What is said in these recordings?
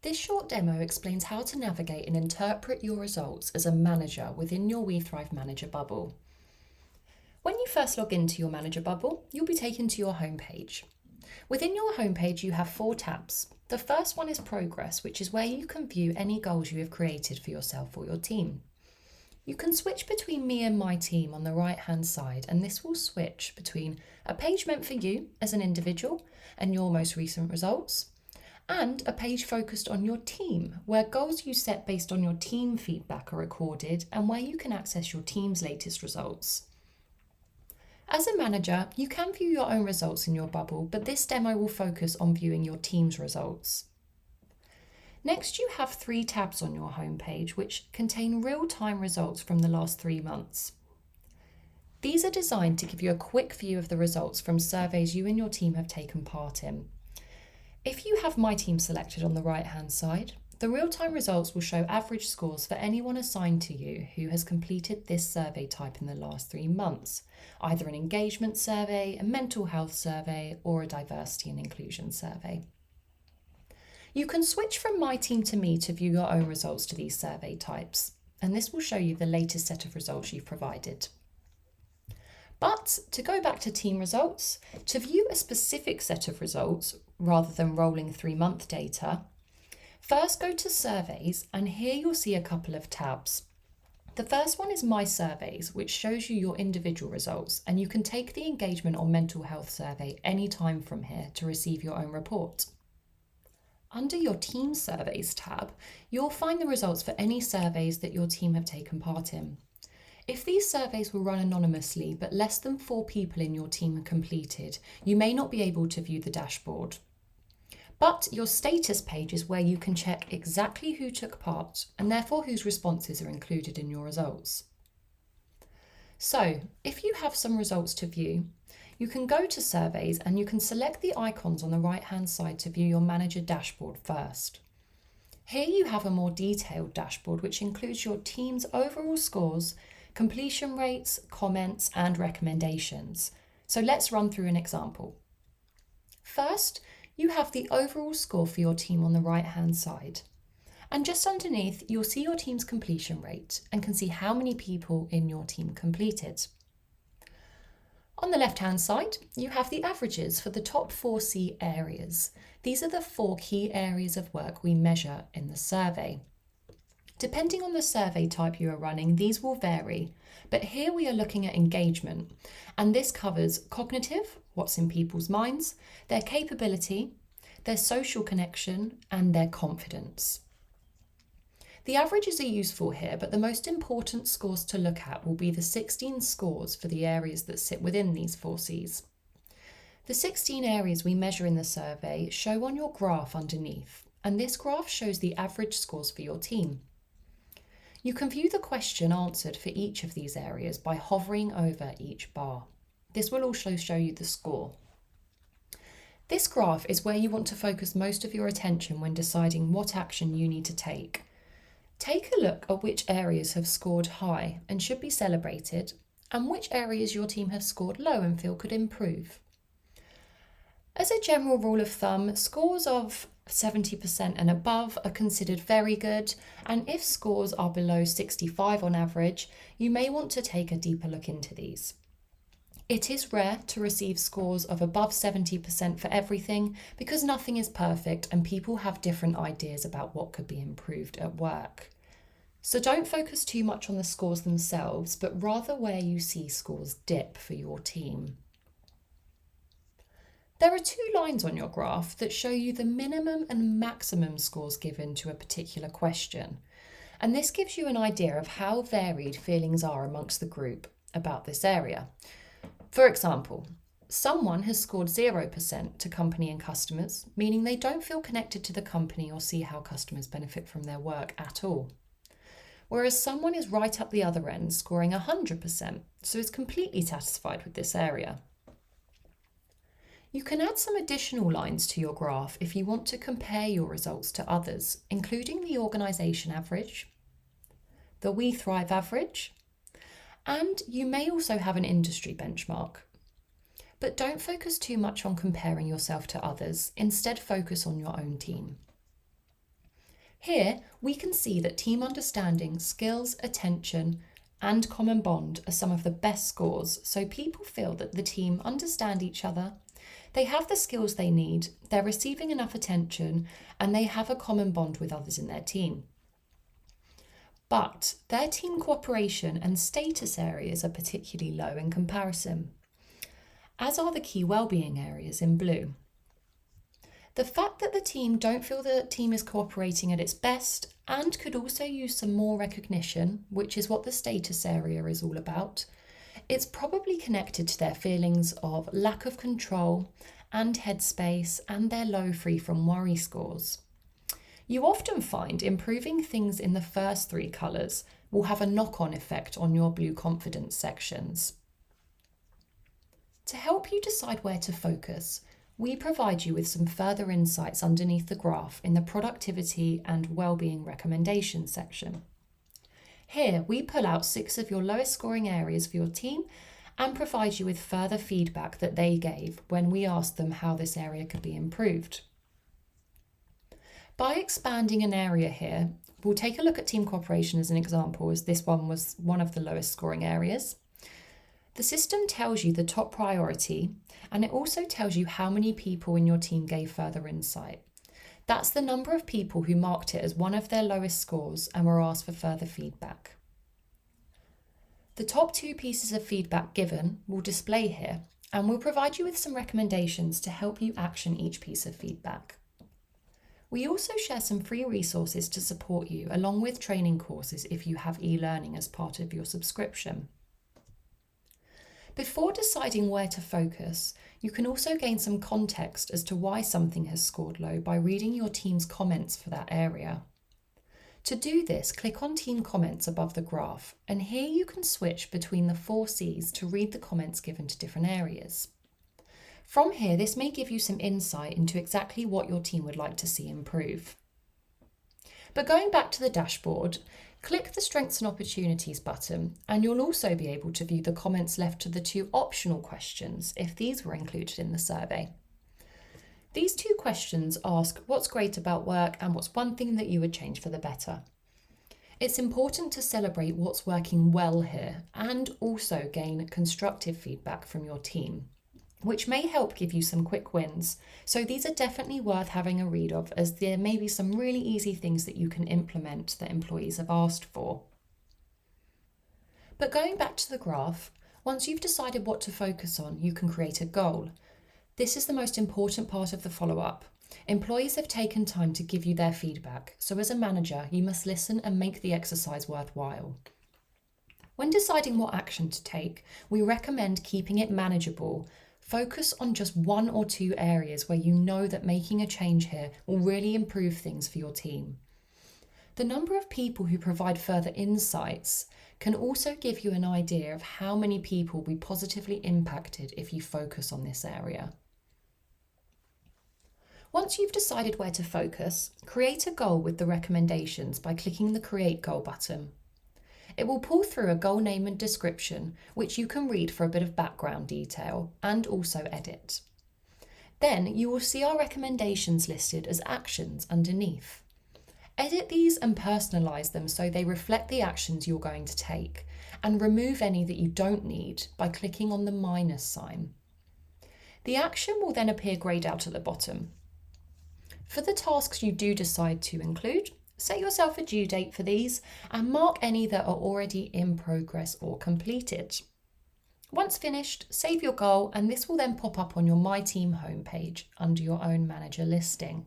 This short demo explains how to navigate and interpret your results as a manager within your WeThrive Manager bubble. When you first log into your Manager bubble, you'll be taken to your homepage. Within your homepage, you have 4 tabs. The first one is Progress, which is where you can view any goals you have created for yourself or your team. You can switch between me and my team on the right-hand side, and this will switch between a page meant for you as an individual and your most recent results, and a page focused on your team, where goals you set based on your team feedback are recorded and where you can access your team's latest results. As a manager, you can view your own results in your bubble, but this demo will focus on viewing your team's results. Next, you have 3 tabs on your homepage which contain real-time results from the last 3 months. These are designed to give you a quick view of the results from surveys you and your team have taken part in. If you have My Team selected on the right-hand side, the real-time results will show average scores for anyone assigned to you who has completed this survey type in the last 3 months, either an engagement survey, a mental health survey, or a diversity and inclusion survey. You can switch from My Team to Me to view your own results to these survey types, and this will show you the latest set of results you've provided. But to go back to team results, to view a specific set of results rather than rolling 3-month data, first go to Surveys, and here you'll see a couple of tabs. The first one is My Surveys, which shows you your individual results, and you can take the engagement or mental health survey anytime from here to receive your own report. Under your Team Surveys tab, you'll find the results for any surveys that your team have taken part in. If these surveys were run anonymously but less than 4 people in your team completed, you may not be able to view the dashboard. But your status page is where you can check exactly who took part and therefore whose responses are included in your results. So, if you have some results to view, you can go to Surveys and you can select the icons on the right-hand side to view your manager dashboard first. Here you have a more detailed dashboard which includes your team's overall scores, completion rates, comments, and recommendations. So let's run through an example. First, you have the overall score for your team on the right-hand side. And just underneath, you'll see your team's completion rate and can see how many people in your team completed. On the left-hand side, you have the averages for the top 4 C areas. These are the 4 key areas of work we measure in the survey. Depending on the survey type you are running, these will vary, but here we are looking at engagement, and this covers cognitive, what's in people's minds, their capability, their social connection, and their confidence. The averages are useful here, but the most important scores to look at will be the 16 scores for the areas that sit within these 4 Cs. The 16 areas we measure in the survey show on your graph underneath, and this graph shows the average scores for your team. You can view the question answered for each of these areas by hovering over each bar. This will also show you the score. This graph is where you want to focus most of your attention when deciding what action you need to take. Take a look at which areas have scored high and should be celebrated, and which areas your team have scored low and feel could improve. As a general rule of thumb, scores of 70% and above are considered very good, and if scores are below 65 on average, you may want to take a deeper look into these. It is rare to receive scores of above 70% for everything because nothing is perfect and people have different ideas about what could be improved at work. So don't focus too much on the scores themselves, but rather where you see scores dip for your team. There are 2 lines on your graph that show you the minimum and maximum scores given to a particular question, and this gives you an idea of how varied feelings are amongst the group about this area. For example, someone has scored 0% to company and customers, meaning they don't feel connected to the company or see how customers benefit from their work at all. Whereas someone is right up the other end, scoring 100%, so is completely satisfied with this area. You can add some additional lines to your graph if you want to compare your results to others, including the organisation average, the WeThrive average, and you may also have an industry benchmark. But don't focus too much on comparing yourself to others, instead focus on your own team. Here, we can see that team understanding, skills, attention, and common bond are some of the best scores, so people feel that the team understand each other, they have the skills they need, they're receiving enough attention, and they have a common bond with others in their team. But their team cooperation and status areas are particularly low in comparison, as are the key wellbeing areas in blue. The fact that the team don't feel the team is cooperating at its best and could also use some more recognition, which is what the status area is all about, it's probably connected to their feelings of lack of control and headspace and their low free from worry scores. You often find improving things in the first three colours will have a knock-on effect on your blue confidence sections. To help you decide where to focus, we provide you with some further insights underneath the graph in the productivity and wellbeing recommendations section. Here, we pull out 6 of your lowest scoring areas for your team and provide you with further feedback that they gave when we asked them how this area could be improved. By expanding an area here, we'll take a look at team cooperation as an example, as this one was one of the lowest scoring areas. The system tells you the top priority, and it also tells you how many people in your team gave further insight. That's the number of people who marked it as one of their lowest scores and were asked for further feedback. The top 2 pieces of feedback given will display here, and we'll provide you with some recommendations to help you action each piece of feedback. We also share some free resources to support you, along with training courses if you have e-learning as part of your subscription. Before deciding where to focus, you can also gain some context as to why something has scored low by reading your team's comments for that area. To do this, click on Team Comments above the graph, and here you can switch between the 4 C's to read the comments given to different areas. From here, this may give you some insight into exactly what your team would like to see improve. But going back to the dashboard, click the Strengths and Opportunities button, and you'll also be able to view the comments left to the 2 optional questions if these were included in the survey. These 2 questions ask what's great about work and what's one thing that you would change for the better. It's important to celebrate what's working well here and also gain constructive feedback from your team, which may help give you some quick wins. So these are definitely worth having a read of, as there may be some really easy things that you can implement that employees have asked for. But going back to the graph, once you've decided what to focus on, you can create a goal. This is the most important part of the follow-up. Employees have taken time to give you their feedback, so as a manager, you must listen and make the exercise worthwhile. When deciding what action to take, we recommend keeping it manageable. Focus on just 1 or 2 areas where you know that making a change here will really improve things for your team. The number of people who provide further insights can also give you an idea of how many people will be positively impacted if you focus on this area. Once you've decided where to focus, create a goal with the recommendations by clicking the Create Goal button. It will pull through a goal name and description, which you can read for a bit of background detail and also edit. Then you will see our recommendations listed as actions underneath. Edit these and personalise them so they reflect the actions you're going to take, and remove any that you don't need by clicking on the minus sign. The action will then appear greyed out at the bottom. For the tasks you do decide to include, set yourself a due date for these and mark any that are already in progress or completed. Once finished, save your goal, and this will then pop up on your My Team homepage under your own manager listing.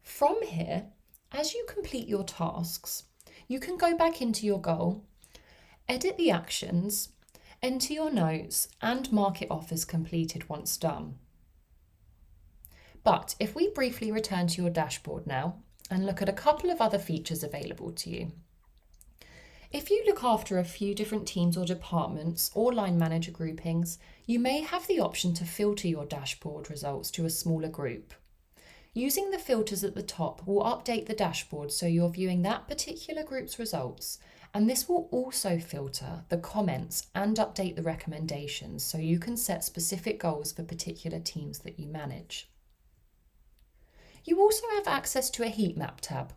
From here, as you complete your tasks, you can go back into your goal, edit the actions, enter your notes, and mark it off as completed once done. But if we briefly return to your dashboard now and look at a couple of other features available to you. If you look after a few different teams or departments or line manager groupings, you may have the option to filter your dashboard results to a smaller group. Using the filters at the top will update the dashboard so you're viewing that particular group's results, and this will also filter the comments and update the recommendations so you can set specific goals for particular teams that you manage. You also have access to a heat map tab.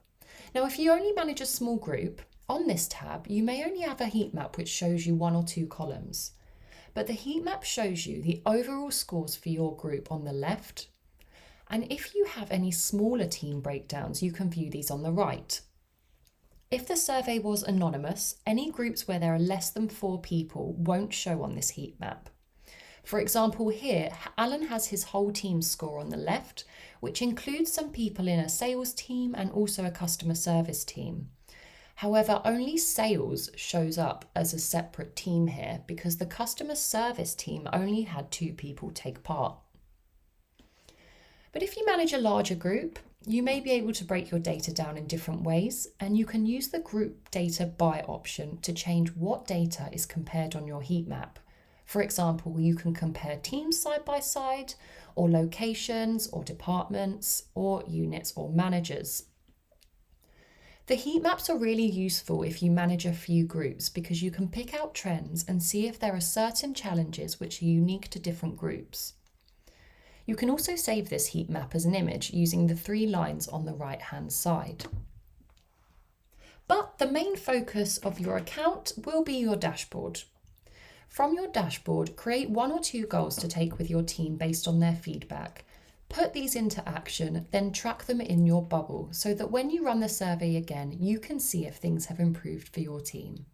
Now, if you only manage a small group, on this tab, you may only have a heat map which shows you 1 or 2 columns. But the heat map shows you the overall scores for your group on the left. And if you have any smaller team breakdowns, you can view these on the right. If the survey was anonymous, any groups where there are less than 4 people won't show on this heat map. For example, here, Alan has his whole team score on the left, which includes some people in a sales team and also a customer service team. However, only sales shows up as a separate team here because the customer service team only had 2 people take part. But if you manage a larger group, you may be able to break your data down in different ways, and you can use the group data by option to change what data is compared on your heat map. For example, you can compare teams side by side, or locations, or departments, or units, or managers. The heat maps are really useful if you manage a few groups because you can pick out trends and see if there are certain challenges which are unique to different groups. You can also save this heat map as an image using the 3 lines on the right-hand side. But the main focus of your account will be your dashboard. From your dashboard, create 1 or 2 goals to take with your team based on their feedback. Put these into action, then track them in your bubble so that when you run the survey again, you can see if things have improved for your team.